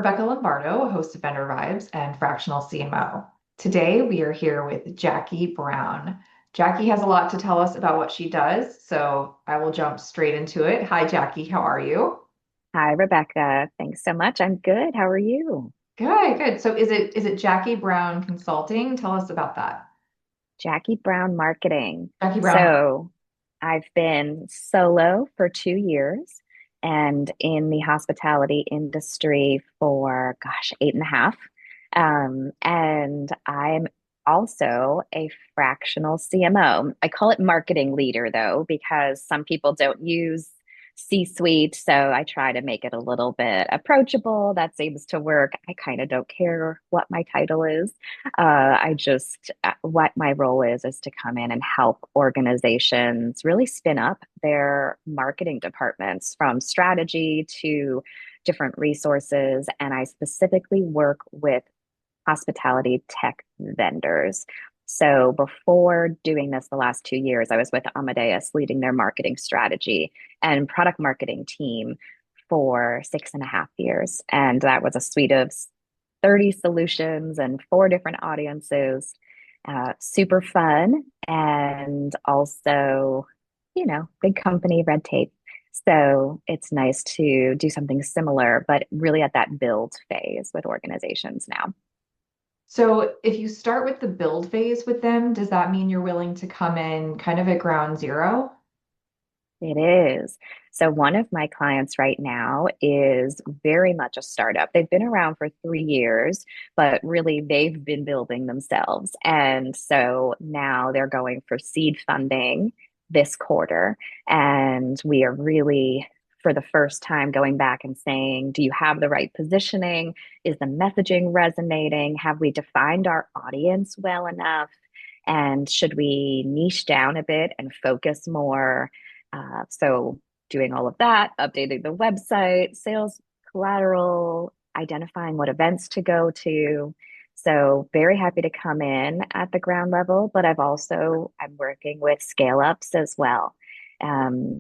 Rebecca Lombardo, host of VendorVibes and fractional CMO. Today, we are here with Jacki Brown. Jacki has a lot to tell us about what she does, so I will jump straight into it. Hi, Jacki. How are you? Hi, Rebecca. Thanks so much. I'm good. How are you? Good, good. So is it Jacki Brown Consulting? Tell us about that. Jacki Brown Marketing. Jacki Brown. So, I've been solo for 2 years and in the hospitality industry for, gosh, 8.5. And I'm also a fractional CMO. I call it marketing leader, though, because some people don't use C-suite. So I try to make it a little bit approachable. That seems to work. I kind of don't care what my title is. What my role is to come in and help organizations really spin up their marketing departments from strategy to different resources. And I specifically work with hospitality tech vendors. So before doing this the last 2 years, I was with Amadeus leading their marketing strategy and product marketing team for 6.5 years. And that was a suite of 30 solutions and four different audiences. Super fun. And also, big company red tape. So it's nice to do something similar, but really at that build phase with organizations now. So if you start with the build phase with them, does that mean you're willing to come in kind of at ground zero? It is. So one of my clients right now is very much a startup. They've been around for 3 years, but really they've been building themselves. And so now they're going for seed funding this quarter. And we are really, for the first time, going back and saying, do you have the right positioning? Is the messaging resonating? Have we defined our audience well enough? And should we niche down a bit and focus more? So doing all of that, updating the website, sales collateral, identifying what events to go to. So very happy to come in at the ground level, but I'm working with scale ups as well.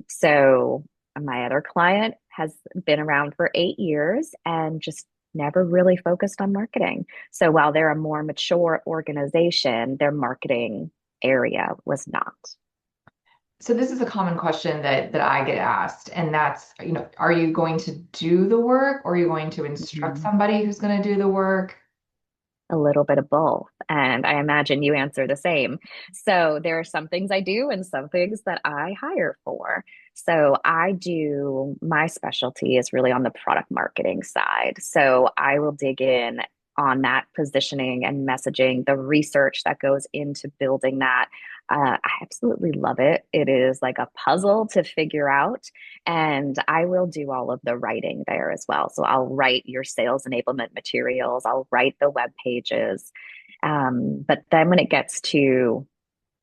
So my other client has been around for 8 years and just never really focused on marketing. So while they're a more mature organization, their marketing area was not. So this is a common question that I get asked, and that's, are you going to do the work or are you going to instruct Mhm. somebody who's going to do the work? A little bit of both. And I imagine you answer the same. So there are some things I do and some things that I hire for. So my specialty is really on the product marketing side. So I will dig in on that positioning and messaging, the research that goes into building that. I absolutely love it. It is like a puzzle to figure out. And I will do all of the writing there as well. So I'll write your sales enablement materials, I'll write the web pages. But then when it gets to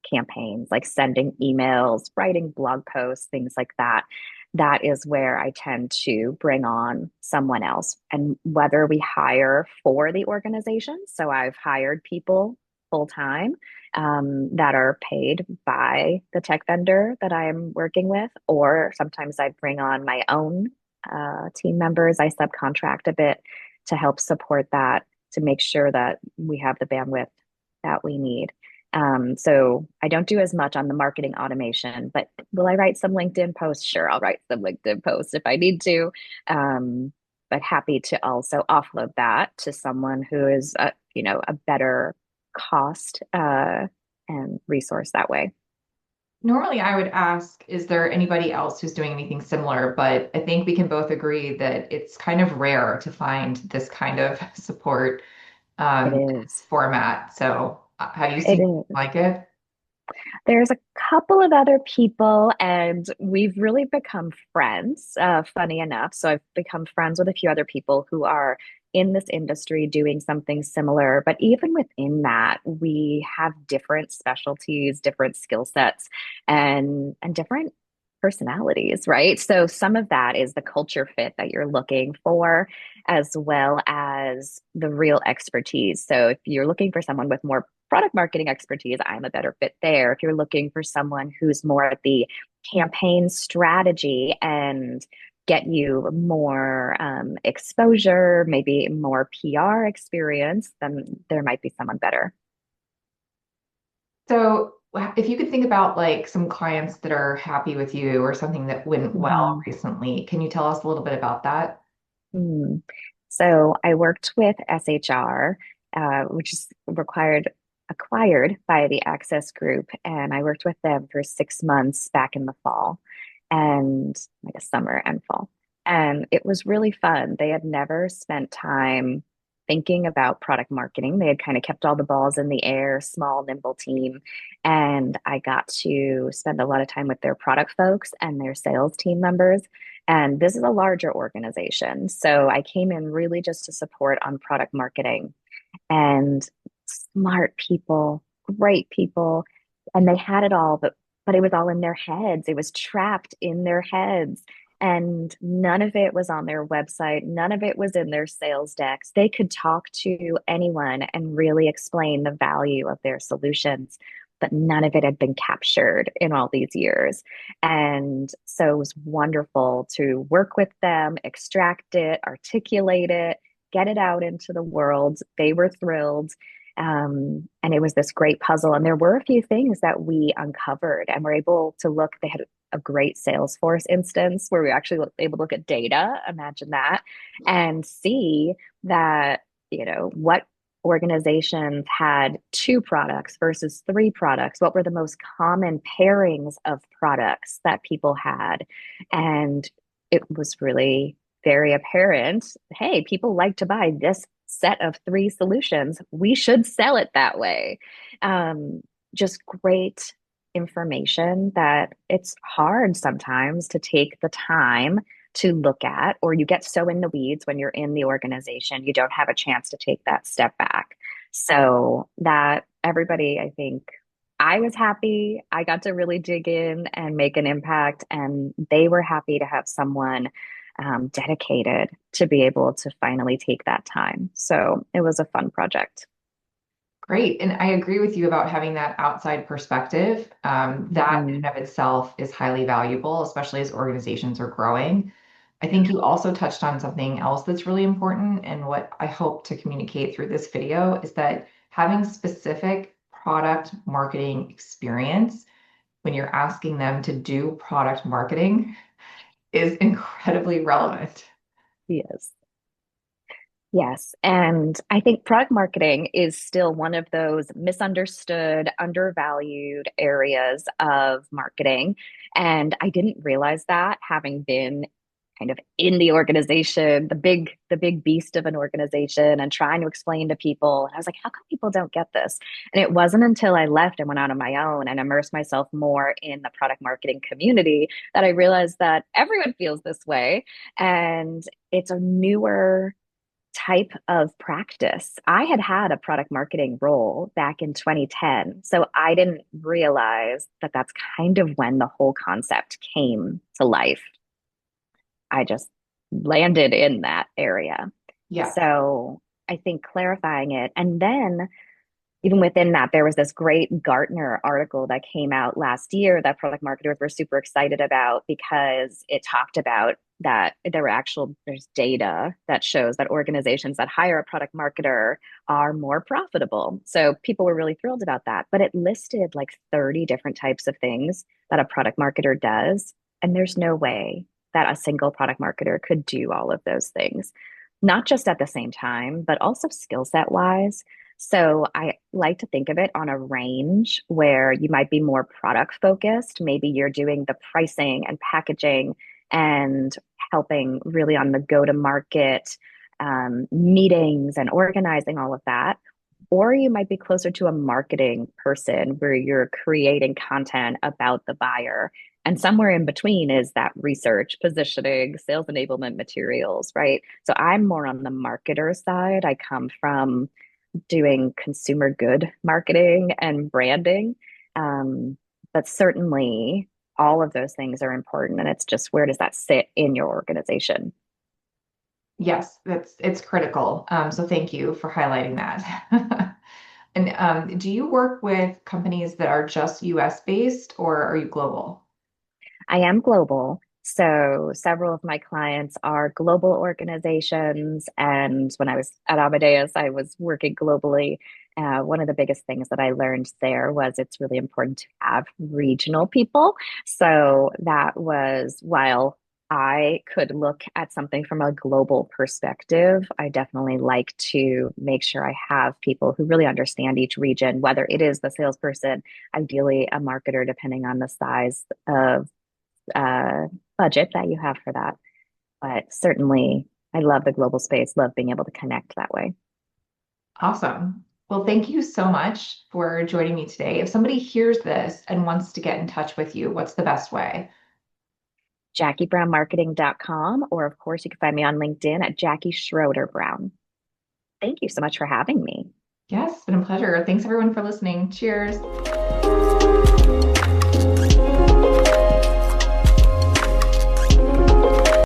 campaigns, like sending emails, writing blog posts, things like that, that is where I tend to bring on someone else. And whether we hire for the organization, so I've hired people full time that are paid by the tech vendor that I'm working with, or sometimes I bring on my own team members. I subcontract a bit to help support that to make sure that we have the bandwidth that we need. So I don't do as much on the marketing automation, but will I write some LinkedIn posts? Sure, I'll write some LinkedIn posts if I need to. Um, but happy to also offload that to someone who is a better cost and resource that way. Normally, I would ask, is there anybody else who's doing anything similar? But I think we can both agree that it's kind of rare to find this kind of support It this is. format. So have you It seen is. like it? There's a couple of other people, and we've really become friends, funny enough. So I've become friends with a few other people who are in this industry doing something similar. But even within that, we have different specialties, different skill sets, and different personalities, right? So some of that is the culture fit that you're looking for, as well as the real expertise. So if you're looking for someone with more product marketing expertise, I'm a better fit there. If you're looking for someone who's more at the campaign strategy and get you more exposure, maybe more PR experience, then there might be someone better. So, if you could think about like some clients that are happy with you or something that went well Mhm. recently, can you tell us a little bit about that? Hmm. So I worked with SHR, which is acquired by the Access Group, and I worked with them for 6 months back in the fall, and like a summer and fall. And it was really fun. They had never spent time thinking about product marketing. They had kind of kept all the balls in the air, small, nimble team. And I got to spend a lot of time with their product folks and their sales team members. And this is a larger organization. So I came in really just to support on product marketing and smart people, great people, and they had it all, but it was all in their heads. It was trapped in their heads. And none of it was on their website. None of it was in their sales decks. They could talk to anyone and really explain the value of their solutions, but none of it had been captured in all these years. And so it was wonderful to work with them, extract it, articulate it, get it out into the world. They were thrilled. And it was this great puzzle. And there were a few things that we uncovered and were able to look. They had a great Salesforce instance where we actually were able to look at data, imagine that, and see that, what organizations had two products versus three products. What were the most common pairings of products that people had? And it was really very apparent, hey, people like to buy this set of three solutions. We should sell it that way. Um, just great information that it's hard sometimes to take the time to look at, or you get so in the weeds when you're in the organization, you don't have a chance to take that step back. So that everybody, I think, I was happy. I got to really dig in and make an impact, and they were happy to have someone dedicated to be able to finally take that time. So it was a fun project. Great. And I agree with you about having that outside perspective. That in Mhm. and of itself is highly valuable, especially as organizations are growing. I think you also touched on something else that's really important. And what I hope to communicate through this video is that having specific product marketing experience when you're asking them to do product marketing is incredibly relevant. Yes. Yes. And I think product marketing is still one of those misunderstood, undervalued areas of marketing. And I didn't realize that having been kind of in the organization, the big beast of an organization and trying to explain to people. And I was like, how come people don't get this? And it wasn't until I left and went out on my own and immersed myself more in the product marketing community that I realized that everyone feels this way. And it's a newer type of practice. I had had a product marketing role back in 2010. So I didn't realize that that's kind of when the whole concept came to life. I just landed in that area. Yeah. So I think clarifying it. And then even within that, there was this great Gartner article that came out last year that product marketers were super excited about because it talked about that there's data that shows that organizations that hire a product marketer are more profitable. So people were really thrilled about that. But it listed like 30 different types of things that a product marketer does. And there's no way that a single product marketer could do all of those things, not just at the same time, but also skill set wise. So I like to think of it on a range where you might be more product focused. Maybe you're doing the pricing and packaging and helping really on the go to market meetings and organizing all of that. Or you might be closer to a marketing person where you're creating content about the buyer. And somewhere in between is that research, positioning, sales enablement materials, right? So I'm more on the marketer side. I come from doing consumer good marketing and branding. Um, but certainly all of those things are important. And it's just where does that sit in your organization? Yes, it's critical. So thank you for highlighting that. And do you work with companies that are just US based or are you global? I am global. So several of my clients are global organizations. And when I was at Amadeus, I was working globally. One of the biggest things that I learned there was it's really important to have regional people. So that was while I could look at something from a global perspective, I definitely like to make sure I have people who really understand each region, whether it is the salesperson, ideally a marketer, depending on the size of uh, budget that you have for that. But certainly, I love the global space, love being able to connect that way. Awesome. Well, thank you so much for joining me today. If somebody hears this and wants to get in touch with you, what's the best way? JackiBrownMarketing.com, or of course, you can find me on LinkedIn at Jackie Schroeder Brown. Thank you so much for having me. Yes, it's been a pleasure. Thanks everyone for listening. Cheers.